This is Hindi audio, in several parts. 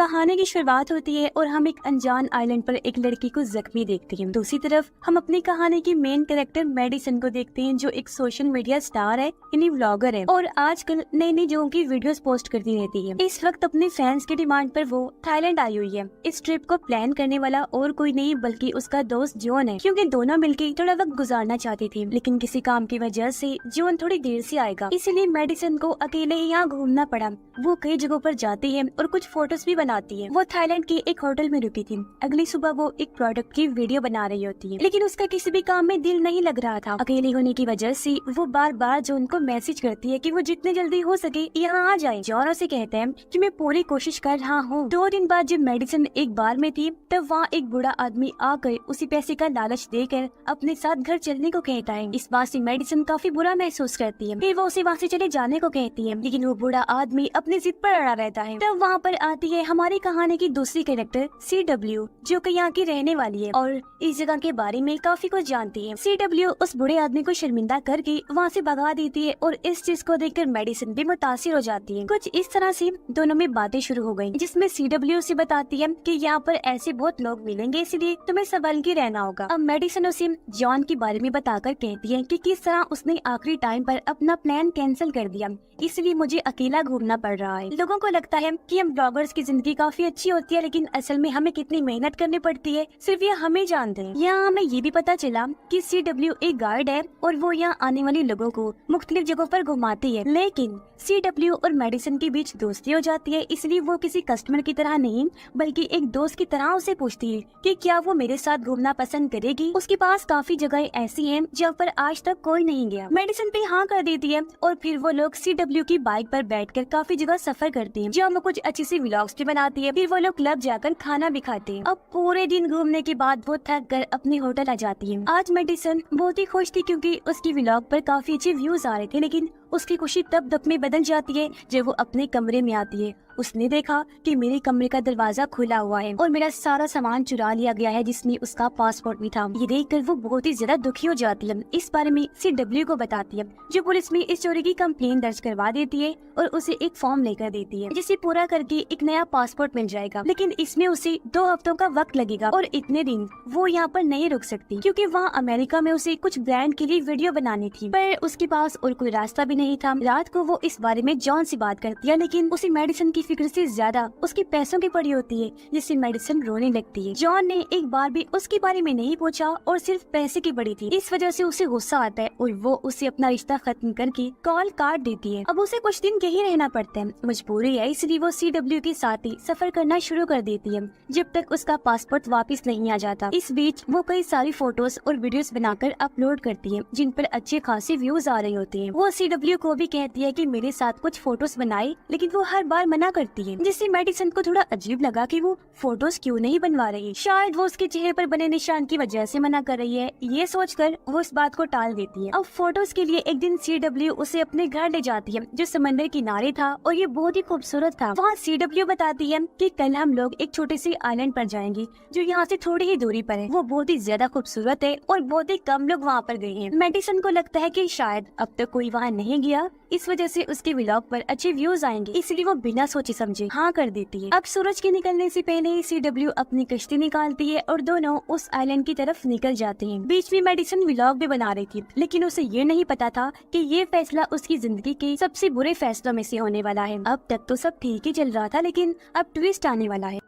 कहानी की शुरुआत होती है और हम एक अनजान आइलैंड पर एक लड़की को जख्मी देखते हैं। दूसरी तरफ हम अपनी कहानी की मेन कैरेक्टर मेडिसन को देखते हैं, जो एक सोशल मीडिया स्टार है, यानी व्लॉगर है और आजकल नई नई जगहों की वीडियोस पोस्ट करती रहती है। इस वक्त अपने फैंस की डिमांड पर वो थाईलैंड आई हुई है। इस ट्रिप को प्लान करने वाला और कोई नहीं बल्कि उसका दोस्त जॉन है, क्योंकि दोनों मिलकर थोड़ा वक्त गुजारना चाहती थी, लेकिन किसी काम की वजह से जॉन थोड़ी देर से आएगा, इसीलिए मेडिसन को अकेले ही यहाँ घूमना पड़ा। वो कई जगहों पर जाती है और कुछ फोटोज भी बनाती है। वो थाईलैंड के एक होटल में रुकी थी। अगली सुबह वो एक प्रोडक्ट की वीडियो बना रही होती है, लेकिन उसका किसी भी काम में दिल नहीं लग रहा था। अकेले होने की वजह से वो बार बार जॉन को मैसेज करती है कि वो जितने जल्दी हो सके यहाँ आ जाए। जॉन उसे कहता है कि मैं पूरी कोशिश कर रहा हूँ। 2 दिन बाद जब मेडिसन एक बार में थी, तब वहाँ एक बूढ़ा आदमी आकर उसी पैसे का लालच देकर अपने साथ घर चलने को कहता है। इस बात से मेडिसन काफी बुरा महसूस करती है। फिर वो उसे वहाँ से चले जाने को कहती है, लेकिन वो बूढ़ा आदमी अपनी जिद पर अड़ा रहता है। तब वहाँ पर आती है हमारी कहानी की दूसरी कैरेक्टर CW, जो कि यहाँ की रहने वाली है और इस जगह के बारे में काफी कुछ जानती है। CW उस बूढ़े आदमी को शर्मिंदा करके वहाँ से भगा देती है और इस चीज को देखकर मेडिसन भी मुतासिर हो जाती है। कुछ इस तरह से दोनों में बातें शुरू हो गयी, जिसमें CW से बताती है कि यहाँ पर ऐसे बहुत लोग मिलेंगे, इसलिए तुम्हें संभल के रहना होगा। अब मेडिसन उसे जॉन के बारे में बताकर कहती है कि किस तरह उसने आखिरी टाइम पर अपना प्लान कैंसिल कर दिया, इसलिए मुझे अकेला घूमना पड़ रहा है। लोगों को लगता है कि हम ब्लॉगर्स की जिंदगी काफी अच्छी होती है, लेकिन असल में हमें कितनी मेहनत करनी पड़ती है सिर्फ ये हमें जानते हैं। यहाँ हमें ये भी पता चला कि CW एक गाइड है और वो यहाँ आने वाले लोगों को मुख्तलिफ जगहों पर घुमाती है, लेकिन CW और मेडिसन के बीच दोस्ती हो जाती है, इसलिए वो किसी कस्टमर की तरह नहीं बल्कि एक दोस्त की तरह उसे पूछती है कि क्या वो मेरे साथ घूमना पसंद करेगी। उसके पास काफी जगह ऐसी हैं जहाँ पर आज तक कोई नहीं गया। मेडिसन पे हाँ कर देती है और फिर वो लोग CW की बाइक पर बैठकर काफी जगह सफर करते हैं, जहाँ वो कुछ अच्छी सी व्लॉग्स भी बनाती है। फिर वो लोग क्लब जाकर खाना भी खाते हैं। अब पूरे दिन घूमने के बाद वो थक कर अपने होटल आ जाती है। आज मेडिसन बहुत ही खुश थी क्योंकि उसकी व्लॉग पर काफी अच्छे व्यूज आ रहे थे, लेकिन उसकी खुशी तब दब में बदल जाती है जब वो अपने कमरे में आती है। उसने देखा कि मेरे कमरे का दरवाजा खुला हुआ है और मेरा सारा सामान चुरा लिया गया है, जिसमें उसका पासपोर्ट भी था। ये देखकर वो बहुत ही ज्यादा दुखी हो जाती है। इस बारे में CW को बताती है, जो पुलिस में इस चोरी की कंप्लेन दर्ज करवा देती है और उसे एक फॉर्म लेकर देती है, जिसे पूरा करके एक नया पासपोर्ट मिल जाएगा, लेकिन इसमें उसे 2 हफ्तों का वक्त लगेगा और इतने दिन वो यहाँ पर नहीं रुक सकती, क्योंकि वहाँ अमेरिका में उसे कुछ ब्रांड के लिए वीडियो बनानी थी, पर उसके पास और कोई रास्ता भी नहीं था। रात को वो इस बारे में जॉन से बात करती है, लेकिन उसे मेडिसन की फिक्र से ज्यादा उसके पैसों की पड़ी होती है, जिससे मेडिसन रोने लगती है। जॉन ने एक बार भी उसके बारे में नहीं पूछा और सिर्फ पैसे की पड़ी थी। इस वजह से उसे गुस्सा आता है और वो उसे अपना रिश्ता खत्म करके कॉल काट देती है। अब उसे कुछ दिन यहीं रहना पड़ता है, मजबूरी है, इसलिए वो CW के साथ ही सफर करना शुरू कर देती है जब तक उसका पासपोर्ट वापस नहीं आ जाता। इस बीच वो कई सारी फोटोज और वीडियोस बनाकर अपलोड करती है, जिन पर अच्छे खासे व्यूज आ रहे होते हैं। वो CW को भी कहती है कि मेरे साथ कुछ फोटोज बनाए, लेकिन वो हर बार मना करती है, जिससे मेडिसन को थोड़ा अजीब लगा कि वो फोटोज क्यों नहीं बनवा रही। शायद वो उसके चेहरे पर बने निशान की वजह से मना कर रही है। ये सोचकर वो इस बात को टाल देती है। अब फोटोज के लिए एक दिन CW उसे अपने घर ले जाती है, जो समंदर किनारे था और ये बहुत ही खूबसूरत था। वहाँ CW बताती है कि कल हम लोग एक छोटे से आइलैंड पर जाएंगे, जो यहाँ से थोड़ी ही दूरी पर है। वो बहुत ही ज्यादा खूबसूरत है और बहुत ही कम लोग वहाँ पर गए हैं। मेडिसन को लगता है कि शायद अब तक कोई वहाँ नहीं गया, इस वजह से उसके व्लॉग पर अच्छे व्यूज आएंगे, इसलिए वो बिना सोचे समझे हाँ कर देती है। अब सूरज के निकलने से पहले ही CW अपनी कश्ती निकालती है और दोनों उस आइलैंड की तरफ निकल जाते हैं। बीच में मेडिसन व्लॉग भी बना रही थी, लेकिन उसे ये नहीं पता था कि ये फैसला उसकी जिंदगी के सबसे बुरे फैसलों में से होने वाला है। अब तक तो सब ठीक ही चल रहा था, लेकिन अब ट्विस्ट आने वाला है।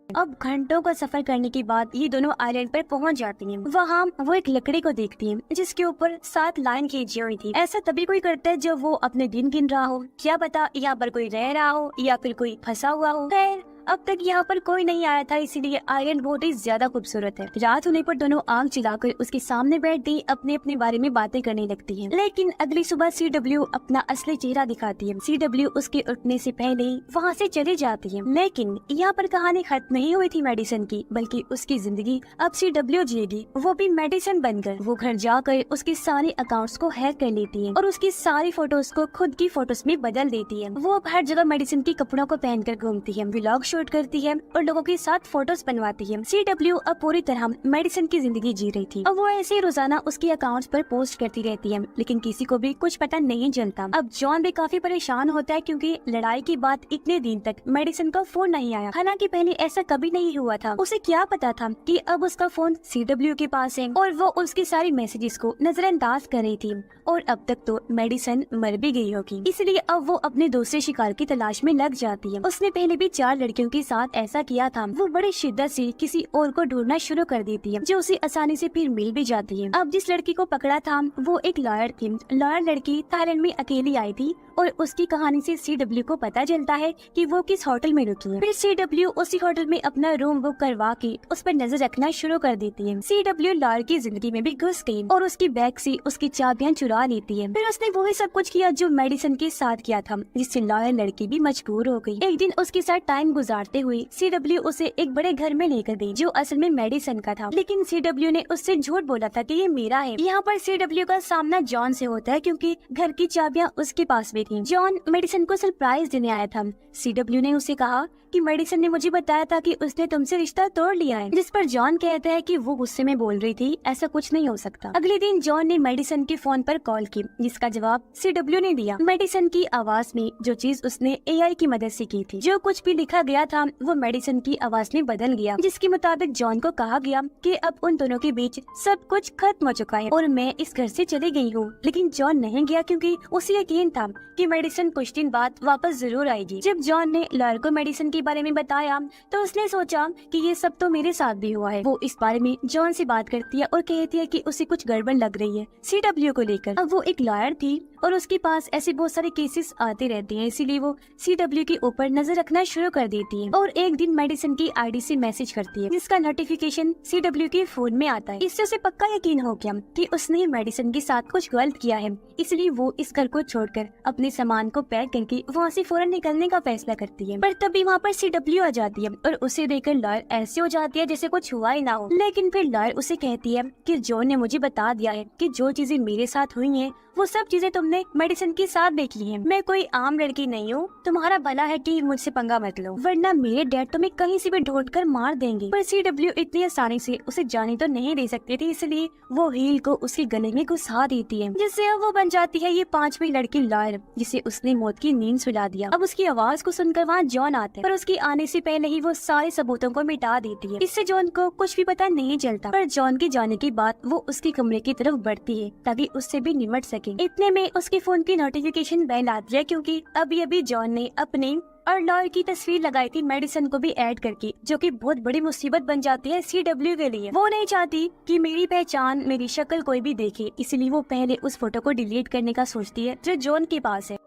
अब घंटों का सफर करने के बाद ये दोनों आइलैंड पर पहुंच जाती हैं। वहाँ वो एक लकड़ी को देखती हैं, जिसके ऊपर 7 लाइन खींची हुई थी। ऐसा तभी कोई करता है जब वो अपने दिन गिन रहा हो, क्या पता यहाँ पर कोई रह रहा हो या फिर कोई फंसा हुआ हो। खैर अब तक यहाँ पर कोई नहीं आया था, इसीलिए आइलैंड बहुत ही ज्यादा खूबसूरत है। रात होने पर दोनों आग जलाकर उसके सामने बैठती अपने अपने बारे में बातें करने लगती हैं। लेकिन अगली सुबह CW अपना असली चेहरा दिखाती है। CW उसके उठने से पहले ही वहाँ से चली जाती है। लेकिन यहाँ पर कहानी खत्म नहीं हुई थी मेडिसन की, बल्कि उसकी जिंदगी अब CW जिएगी, वो भी मेडिसन बनकर। वो घर जाकर उसके सारे अकाउंट्स को हैक कर लेती है और उसकी सारी फोटोज को खुद की फोटोज में बदल देती है। वो अब हर जगह मेडिसन के कपड़ों को पहनकर घूमती है, व्लॉग शूट करती है और लोगों के साथ फोटोज बनवाती है। CW अब पूरी तरह मेडिसन की जिंदगी जी रही थी। अब वो ऐसे ही रोजाना उसके अकाउंट्स पर पोस्ट करती रहती है, लेकिन किसी को भी कुछ पता नहीं चलता। अब जॉन भी काफी परेशान होता है क्योंकि लड़ाई के बाद इतने दिन तक मेडिसन का फोन नहीं आया। हालांकि पहले ऐसा कभी नहीं हुआ था। उसे क्या पता था कि अब उसका फोन CW के पास है और वो उसकी सारी मैसेजेस को नजरअंदाज कर रही थी और अब तक तो मेडिसन मर भी गई होगी। इसलिए अब वो अपने दूसरे शिकार की तलाश में लग जाती है। उसने पहले भी 4 लड़कियों के साथ ऐसा किया था। वो बड़ी शिद्दत से किसी और को ढूंढना शुरू कर देती है जो उसे आसानी से फिर मिल भी जाती है। अब जिस लड़की को पकड़ा था वो एक लॉयर थी। लॉयर लड़की थाईलैंड में अकेली आई थी और उसकी कहानी से CW को पता चलता है कि वो किस होटल में रुकी है। फिर CW उसी होटल में अपना रूम बुक करवा के उस पर नजर रखना शुरू कर देती है। CW लॉयर की जिंदगी में भी घुस गई और उसकी बैग से उसकी चाबियां चुरा लेती है। फिर उसने वही सब कुछ किया जो मेडिसन के साथ किया था, जिससे लॉयर लड़की भी मजबूर हो गई। एक दिन उसके साथ टाइम गुजारते हुए CW उसे एक बड़े घर में लेकर गई जो असल में मेडिसन का था, लेकिन CW ने उससे झूठ बोला था कि ये मेरा है। यहाँ पर CW का सामना जॉन से होता है क्योंकि घर की चाबियां उसके पास भी थी। जॉन मेडिसन को सरप्राइज देने आया था। CW ने उसे कहा कि मेडिसन ने मुझे बताया था कि उसने तुमसे रिश्ता तोड़ लिया है, जिस पर जॉन कहता है कि वो गुस्से में बोल रही थी, ऐसा कुछ नहीं हो सकता। अगले दिन जॉन ने मेडिसन के फोन पर कॉल की, जिसका जवाब CW ने दिया। मेडिसन की आवाज में जो चीज उसने AI की मदद से की थी, जो कुछ भी लिखा गया था वो मेडिसन की आवाज में बदल गया, जिसके मुताबिक जॉन को कहा गया कि अब उन दोनों के बीच सब कुछ खत्म हो चुका है और मैं इस घर से चली गई हूँ। लेकिन जॉन नहीं गया क्योंकि उसे यकीन था कि मेडिसन कुछ दिन बाद वापस जरूर आएगी। जब जॉन ने लॉयर को मेडिसन के बारे में बताया तो उसने सोचा कि ये सब तो मेरे साथ भी हुआ है। वो इस बारे में जॉन से बात करती है और कहती है कि उसे कुछ गड़बड़ लग रही है CW को लेकर। अब वो एक लॉयर थी और उसके पास ऐसे बहुत सारे केसेस आते रहते हैं, इसीलिए वो CW के ऊपर नजर रखना शुरू कर देती है और एक दिन मेडिसन की ID से मैसेज करती है, जिसका नोटिफिकेशन CW के फोन में आता है। इससे उसे पक्का यकीन हो गया कि उसने मेडिसन के साथ कुछ गलत किया है, इसलिए वो इस घर को छोड़कर अपने सामान को पैक करके वहाँ से फौरन निकलने का फैसला करती है। पर तभी वहाँ पर CW आ जाती है और उसे देखकर लॉयर ऐसे हो जाती है जैसे कुछ हुआ ही ना हो। लेकिन फिर लॉयर उसे कहती है कि जॉन ने मुझे बता दिया है कि जो चीजें मेरे साथ हुई हैं वो सब चीजें तुमने मेडिसन के साथ देख ली हैं। मैं कोई आम लड़की नहीं हूँ, तुम्हारा भला है कि मुझसे पंगा मत लो, वरना मेरे डैड तुम्हें कहीं से भी ढूंढ कर मार देंगे। पर CW इतनी आसानी से उसे जाने तो नहीं दे सकती थी, इसलिए वो हील को उसके गले में घुसा देती है, जिससे अब वो बन जाती है ये 5वीं लड़की लॉयर, जिसे उसने मौत की नींद सुला दिया। अब उसकी आवाज को सुनकर वहाँ जॉन आता है, पर उसके आने से पहले ही वो सारे सबूतों को मिटा देती है। इससे जॉन को कुछ भी पता नहीं चलता। पर जॉन के जाने के बाद वो उसके कमरे की तरफ बढ़ती है ताकि उससे भी निमट सके। इतने में उसके फोन की नोटिफिकेशन बेल आती है क्योंकि अभी जॉन ने अपने और लॉयर की तस्वीर लगाई थी मेडिसन को भी ऐड करके, जो कि बहुत बड़ी मुसीबत बन जाती है CW के लिए। वो नहीं चाहती कि मेरी पहचान, मेरी शक्ल कोई भी देखे, इसलिए वो पहले उस फोटो को डिलीट करने का सोचती है जो जॉन के पास है।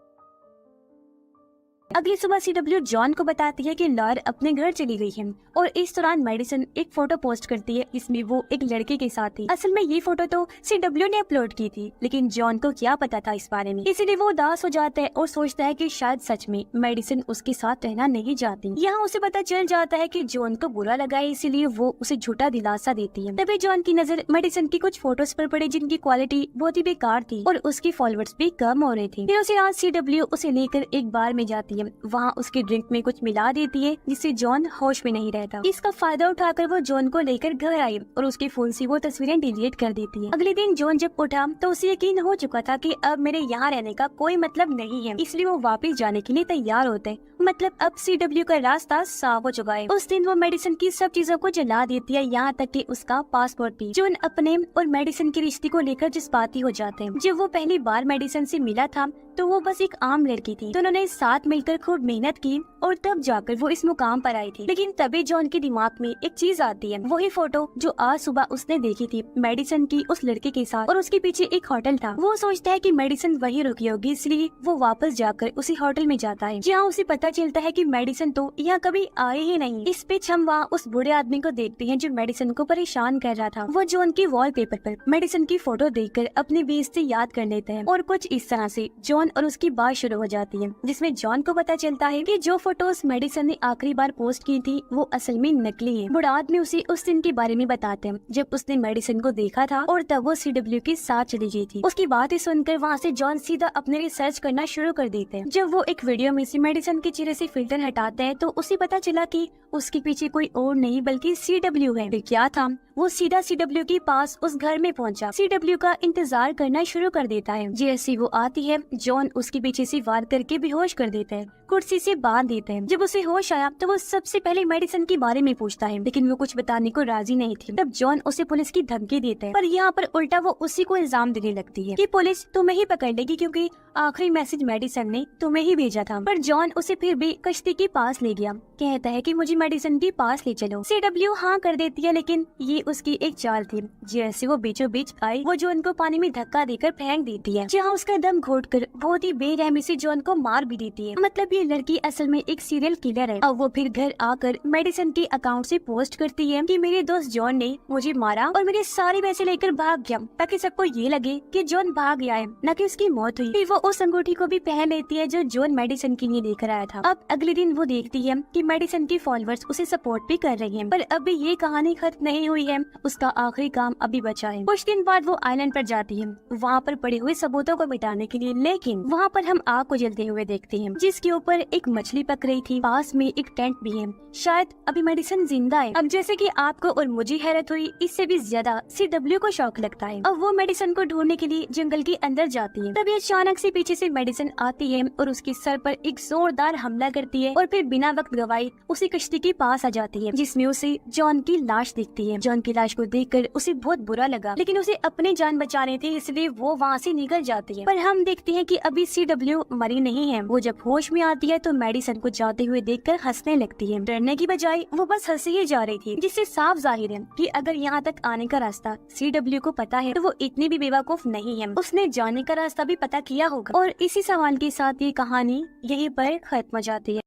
अगली सुबह CW जॉन को बताती है कि लॉयर अपने घर चली गई है और इस दौरान मेडिसन एक फोटो पोस्ट करती है जिसमें वो एक लड़के के साथ थी। असल में ये फोटो तो CW ने अपलोड की थी, लेकिन जॉन को क्या पता था इस बारे में, इसीलिए वो उदास हो जाता है और सोचता है कि शायद सच में मेडिसन उसके साथ रहना नहीं चाहती। यहाँ उसे पता चल जाता है कि जॉन को बुरा लगा है, इसीलिए वो उसे झूठा दिलासा देती है। तभी जॉन की नजर मेडिसन की कुछ फोटोज पर पड़ी जिनकी क्वालिटी बहुत ही बेकार थी और उसकी फॉलोअर्स भी कम हो रही थी। फिर उसे आज CW उसे लेकर एक बार में जाती है, वहाँ उसके ड्रिंक में कुछ मिला देती है जिससे जॉन होश में नहीं रहता। इसका फायदा उठाकर वो जॉन को लेकर घर आई और उसके फोन से वो तस्वीरें डिलीट कर देती है। अगले दिन जॉन जब उठा तो उसे यकीन हो चुका था कि अब मेरे यहाँ रहने का कोई मतलब नहीं है, इसलिए वो वापस जाने के लिए तैयार होते हैं। मतलब अब CW का रास्ता साफ हो चुका है। उस दिन वो मेडिसन की सब चीजों को जला देती है, यहाँ तक कि उसका पासपोर्ट भी। जॉन अपने और मेडिसन के रिश्ते को लेकर जज्बाती हो जाते हैं। जब वो पहली बार मेडिसन से मिला था तो वो बस एक आम लड़की थी, तो उन्होंने साथ मिलकर खूब मेहनत की और तब जाकर वो इस मुकाम पर आई थी। लेकिन तभी जॉन के दिमाग में एक चीज आती है, वही फोटो जो आज सुबह उसने देखी थी मेडिसन की उस लड़के के साथ, और उसके पीछे एक होटल था। वो सोचता है कि मेडिसन वही रुकी होगी, इसलिए वो वापस जाकर उसी होटल में जाता है, जहाँ उसे पता चलता है कि मेडिसन तो यहाँ कभी आए ही नहीं। इस बीच हम वहाँ उस बूढ़े आदमी को देखते हैं जो मेडिसन को परेशान कर रहा था। वो जॉन के वॉलपेपर पर मेडिसन की फोटो देखकर अपनी बेइज्जती याद कर लेते हैं और कुछ इस तरह से जॉन और उसकी बात शुरू हो जाती है, जिसमें जॉन को पता चलता है कि जो फोटोज मेडिसन ने आखिरी बार पोस्ट की थी वो असल में नकली है। बूढ़ा आदमी उसे उस दिन के बारे में बताते हैं जब उसने मेडिसन को देखा था और तब वो CW के साथ चली गई थी। उसकी बातें सुनकर वहाँ से जॉन सीधा अपने रिसर्च करना शुरू कर देते हैं। जब वो एक वीडियो में से मेडिसन के चेहरे चेहरे से फिल्टर हटाता है तो उसे पता चला कि उसके पीछे कोई और नहीं बल्कि CW है। फिर क्या था, वो सीधा CW के पास उस घर में पहुंचा। CW का इंतजार करना शुरू कर देता है। जैसे वो आती है, जॉन उसके पीछे से वार करके बेहोश कर देता है, कुर्सी से बांध देता है। जब उसे होश आया तो वो सबसे पहले मेडिसन के बारे में पूछता है, लेकिन वो कुछ बताने को राजी नहीं थी। तब जॉन उसे पुलिस की धमकी देता है, पर यहाँ पर उल्टा वो उसी को इल्जाम देने लगती है कि पुलिस तुम्हें ही पकड़ लेगी क्योंकि आखिरी मैसेज मेडिसन ने तुम्हें ही भेजा था। पर जॉन उसे फिर भी कश्ती के पास ले गया, कहता है कि मुझे मेडिसन के पास ले चलो। CW हाँ कर देती है, लेकिन ये उसकी एक चाल थी। जैसे वो बीचों बीच आई, वो जॉन को पानी में धक्का देकर फेंक देती है, जहाँ उसका दम घोटकर बहुत ही बेरहमी से जॉन को मार भी देती है। मतलब ये लड़की असल में एक सीरियल किलर है। अब वो फिर घर आकर मेडिसन के अकाउंट से पोस्ट करती है कि मेरे दोस्त जॉन ने मुझे मारा और मेरे सारे पैसे लेकर भाग गया, ताकि सबको ये लगे कि जॉन भाग गया है, न कि उसकी मौत हुई। फिर वो उस अंगूठी को भी पहन लेती है जो जॉन मेडिसन के लिए लेकर आया था। अब अगले दिन वो देखती है कि मेडिसन के फॉलोअर्स उसे सपोर्ट भी कर रही हैं, पर अभी ये कहानी खत्म नहीं हुई है। उसका आखिरी काम अभी बचा है। कुछ दिन बाद वो आइलैंड पर जाती है, वहाँ पर पड़े हुए सबूतों को मिटाने के लिए, लेकिन वहाँ पर हम आग को जलते हुए देखते हैं, जिसके ऊपर एक मछली पक रही थी। पास में एक टेंट भी है, शायद अभी मेडिसन जिंदा है। अब जैसे कि आपको और मुझे हैरत हुई, इससे भी ज्यादा CW को शौक लगता है। अब वो मेडिसन को ढूंढने के लिए जंगल के अंदर जाती है। तभी अचानक से पीछे से मेडिसन आती है और उसके सर पर एक जोरदार हमला करती है और फिर बिना वक्त गवाए उसी कश्ती के पास आ जाती है, जिसमें उसे जॉन की लाश दिखती है। जॉन की लाश को देखकर उसे बहुत बुरा लगा, लेकिन उसे अपनी जान बचानी थी, इसलिए वो वहाँ से निकल जाती है। पर हम देखते हैं कि अभी CW मरी नहीं है। वो जब होश में आती है तो मेडिसन को जाते हुए देखकर हंसने लगती है। डरने की बजाय वो बस हंसी ही जा रही थी, जिससे साफ जाहिर है कि अगर यहाँ तक आने का रास्ता CW को पता है तो वो इतनी भी बेवकूफ नहीं है, उसने जाने का रास्ता भी पता किया होगा। और इसी सवाल के साथ ये कहानी यहीं पर खत्म हो जाती है।